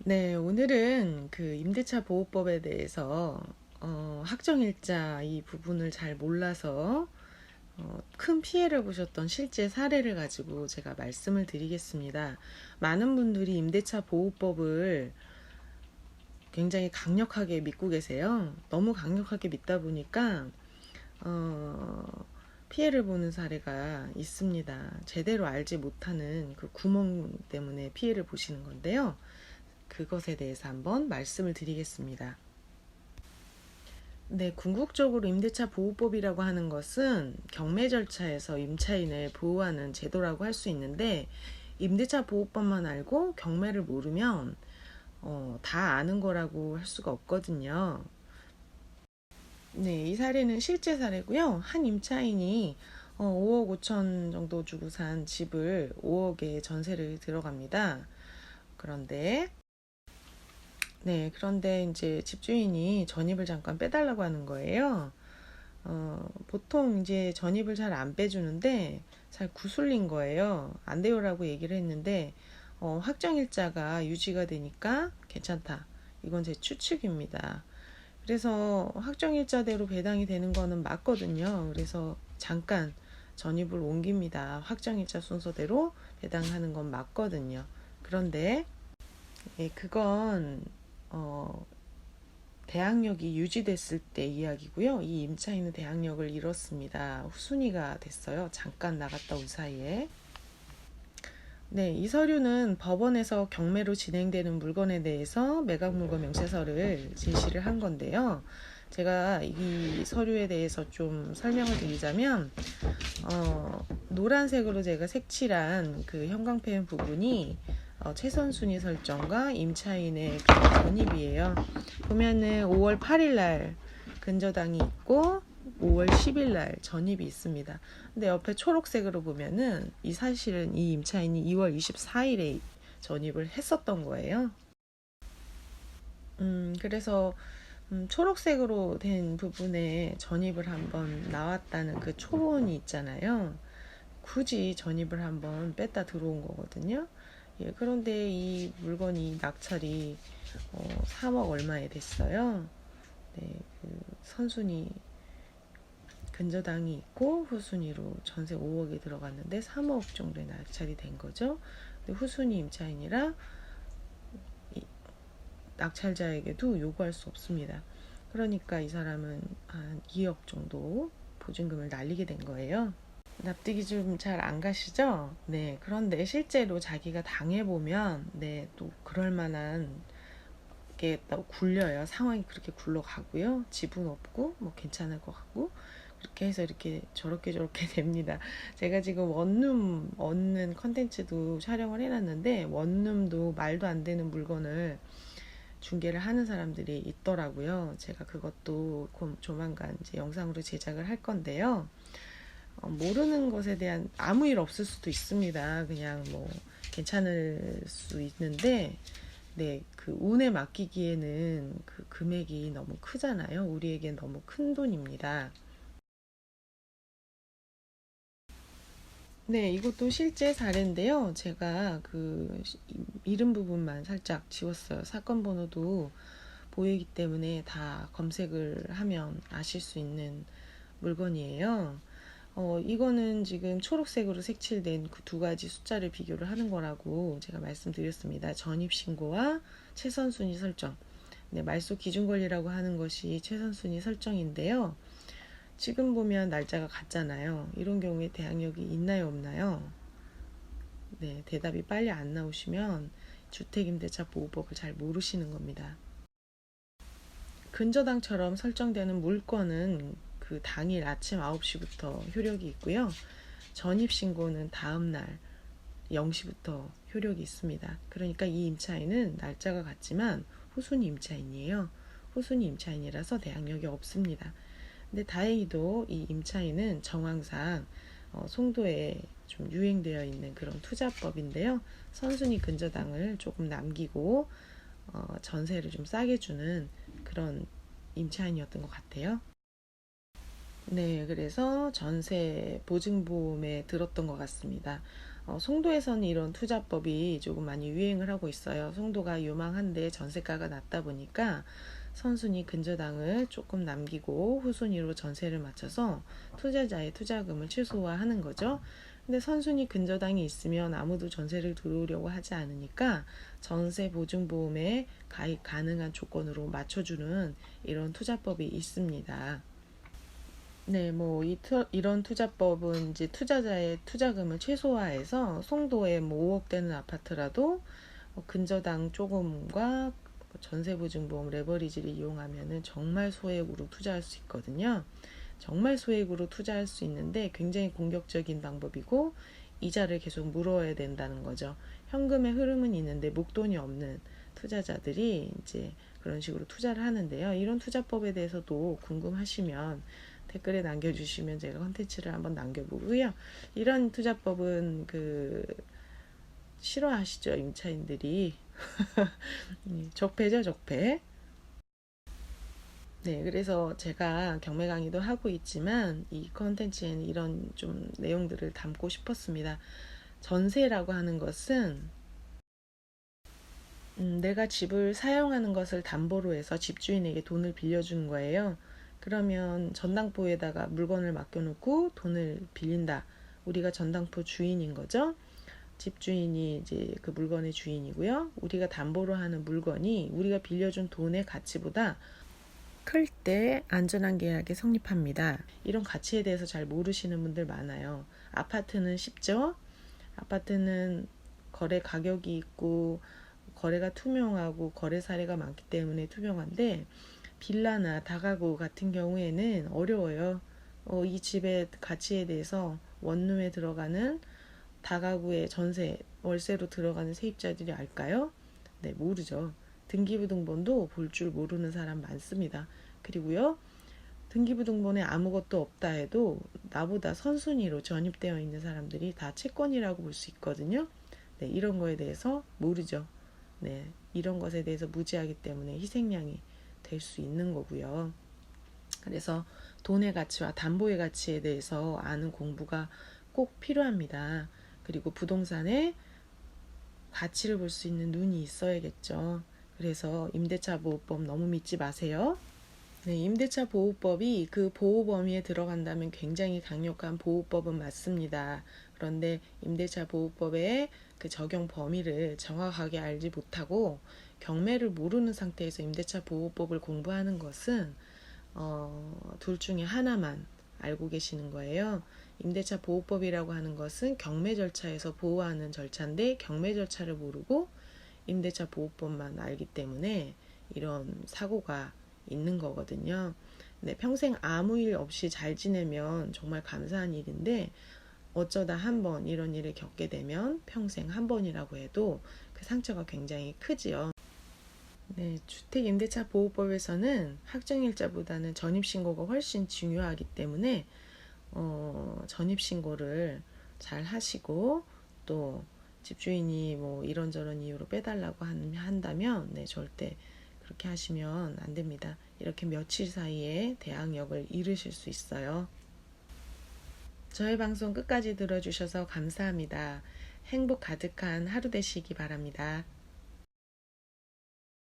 네, 오늘은 그 임대차 보호법에 대해서 확정일자 이 부분을 잘 몰라서 큰 피해를 보셨던 실제 사례를 가지고 제가 말씀을 드리겠습니다. 많은 분들이 임대차 보호법을 굉장히 강력하게 믿고 계세요. 너무 강력하게 믿다 보니까 피해를 보는 사례가 있습니다. 제대로 알지 못하는 그 구멍 때문에 피해를 보시는 건데요. 그것에 대해서 한번 말씀을 드리겠습니다. 네, 궁극적으로 임대차 보호법이라고 하는 것은 경매 절차에서 임차인을 보호하는 제도라고 할 수 있는데, 임대차 보호법만 알고 경매를 모르면 다 아는 거라고 할 수가 없거든요. 네, 이 사례는 실제 사례고요. 한 임차인이 5억 5천 정도 주고 산 집을 5억에 전세를 들어갑니다. 그런데 그런데 이제 집주인이 전입을 잠깐 빼달라고 하는 거예요. 보통 이제 전입을 잘 안 빼주는데 잘 구슬린 거예요. 안 돼요라고 얘기를 했는데 확정일자가 유지가 되니까 괜찮다. 이건 제 추측입니다. 그래서 확정일자대로 배당이 되는 거는 맞거든요. 그래서 잠깐 전입을 옮깁니다. 확정일자 순서대로 배당하는 건 맞거든요. 그런데 그건 어, 대항력이 유지됐을 때 이야기고요. 이 임차인은 대항력을 잃었습니다. 후순위가 됐어요. 잠깐 나갔다 온 사이에. 네, 이 서류는 법원에서 경매로 진행되는 물건에 대해서 매각물건 명세서를 제시를 한 건데요. 제가 이 서류에 대해서 좀 설명을 드리자면, 노란색으로 제가 색칠한 그 형광펜 부분이 최선순위 설정과 임차인의 그 전입이에요. 보면은 5월 8일 날 근저당이 있고 5월 10일 날 전입이 있습니다. 근데 옆에 초록색으로 보면은 이 사실은 이 임차인이 2월 24일에 전입을 했었던 거예요. 그래서 초록색으로 된 부분에 전입을 한번 나왔다는 그 초본이 있잖아요. 굳이 전입을 한번 뺐다 들어온 거거든요. 예, 그런데 이 물건이 낙찰이 3억 얼마에 됐어요. 네, 그 선순위 근저당이 있고 후순위로 전세 5억이 들어갔는데 3억 정도에 낙찰이 된 거죠. 근데 후순위 임차인이라 낙찰자에게도 요구할 수 없습니다. 그러니까 이 사람은 한 2억 정도 보증금을 날리게 된 거예요. 납득이 좀 잘 안 가시죠? 네. 그런데 실제로 자기가 당해보면, 네, 또 그럴 만한 게 또 굴려요. 상황이 그렇게 굴러가고요. 집은 없고, 뭐 괜찮을 것 같고, 그렇게 해서 이렇게 저렇게 됩니다. 제가 지금 원룸 얻는 컨텐츠도 촬영을 해놨는데, 원룸도 말도 안 되는 물건을 중개를 하는 사람들이 있더라고요. 제가 그것도 조만간 이제 영상으로 제작을 할 건데요. 모르는 것에 대한 아무 일 없을 수도 있습니다. 그냥 뭐 괜찮을 수 있는데, 네, 그 운에 맡기기에는 그 금액이 너무 크잖아요. 우리에겐 너무 큰 돈입니다. 네, 이것도 실제 사례인데요. 제가 그 이름 부분만 살짝 지웠어요. 사건 번호도 보이기 때문에 다 검색을 하면 아실 수 있는 물건이에요. 이거는 지금 초록색으로 색칠된 그 두 가지 숫자를 비교를 하는 거라고 제가 말씀드렸습니다. 전입신고와 최선순위 설정. 네, 말소 기준권리라고 하는 것이 최선순위 설정인데요. 지금 보면 날짜가 같잖아요. 이런 경우에 대항력이 있나요, 없나요? 네, 대답이 빨리 안 나오시면 주택임대차 보호법을 잘 모르시는 겁니다. 근저당처럼 설정되는 물건은 그 당일 아침 9시부터 효력이 있고요. 전입신고는 다음날 0시부터 효력이 있습니다. 그러니까 이 임차인은 날짜가 같지만 후순위 임차인이에요. 후순위 임차인이라서 대항력이 없습니다. 근데 다행히도 이 임차인은 정황상 송도에 좀 유행되어 있는 그런 투자법인데요. 선순위 근저당을 조금 남기고 전세를 좀 싸게 주는 그런 임차인이었던 것 같아요. 네, 그래서 전세 보증보험에 들었던 것 같습니다. 송도에서는 이런 투자법이 조금 많이 유행을 하고 있어요. 송도가 유망한데 전세가가 낮다 보니까 선순위 근저당을 조금 남기고 후순위로 전세를 맞춰서 투자자의 투자금을 최소화하는 거죠. 근데 선순위 근저당이 있으면 아무도 전세를 들어오려고 하지 않으니까 전세 보증보험에 가입 가능한 조건으로 맞춰주는 이런 투자법이 있습니다. 네, 뭐 이런 투자법은 이제 투자자의 투자금을 최소화해서 송도에 뭐 5억 되는 아파트라도 근저당 조금과 전세보증보험 레버리지를 이용하면은 정말 소액으로 투자할 수 있거든요. 정말 소액으로 투자할 수 있는데 굉장히 공격적인 방법이고 이자를 계속 물어야 된다는 거죠. 현금의 흐름은 있는데 목돈이 없는 투자자들이 이제 그런 식으로 투자를 하는데요. 이런 투자법에 대해서도 궁금하시면 댓글에 남겨주시면 제가 컨텐츠를 한번 남겨보고요. 이런 투자법은 싫어하시죠, 임차인들이. 적폐죠, 적폐. 네, 그래서 제가 경매 강의도 하고 있지만 이 컨텐츠에는 이런 좀 내용들을 담고 싶었습니다. 전세라고 하는 것은 내가 집을 사용하는 것을 담보로 해서 집주인에게 돈을 빌려주는 거예요. 그러면 전당포에다가 물건을 맡겨놓고 돈을 빌린다. 우리가 전당포 주인인 거죠. 집주인이 이제 그 물건의 주인이고요. 우리가 담보로 하는 물건이 우리가 빌려준 돈의 가치보다 클 때 안전한 계약이 성립합니다. 이런 가치에 대해서 잘 모르시는 분들 많아요. 아파트는 쉽죠? 아파트는 거래 가격이 있고 거래가 투명하고 거래 사례가 많기 때문에 투명한데 빌라나 다가구 같은 경우에는 어려워요. 이 집의 가치에 대해서 원룸에 들어가는 다가구의 전세, 월세로 들어가는 세입자들이 알까요? 네, 모르죠. 등기부등본도 볼 줄 모르는 사람 많습니다. 그리고요, 등기부등본에 아무것도 없다 해도 나보다 선순위로 전입되어 있는 사람들이 다 채권이라고 볼 수 있거든요. 네, 이런 거에 대해서 모르죠. 네, 이런 것에 대해서 무지하기 때문에 희생양이 될 수 있는 거고요. 그래서 돈의 가치와 담보의 가치에 대해서 아는 공부가 꼭 필요합니다. 그리고 부동산의 가치를 볼 수 있는 눈이 있어야겠죠. 그래서 임대차 보호법 너무 믿지 마세요. 네, 임대차 보호법이 그 보호 범위에 들어간다면 굉장히 강력한 보호법은 맞습니다. 그런데 임대차 보호법의 그 적용 범위를 정확하게 알지 못하고 경매를 모르는 상태에서 임대차 보호법을 공부하는 것은 둘 중에 하나만 알고 계시는 거예요. 임대차 보호법이라고 하는 것은 경매 절차에서 보호하는 절차인데 경매 절차를 모르고 임대차 보호법만 알기 때문에 이런 사고가 있는 거거든요. 네, 평생 아무 일 없이 잘 지내면 정말 감사한 일인데 어쩌다 한 번 이런 일을 겪게 되면 평생 한 번이라고 해도 그 상처가 굉장히 크지요. 네, 주택임대차 보호법에서는 확정일자보다는 전입신고가 훨씬 중요하기 때문에 전입신고를 잘 하시고 또 집주인이 뭐 이런저런 이유로 빼달라고 한다면 네, 절대 그렇게 하시면 안 됩니다. 이렇게 며칠 사이에 대항력을 잃으실 수 있어요. 저의 방송 끝까지 들어주셔서 감사합니다. 행복 가득한 하루 되시기 바랍니다.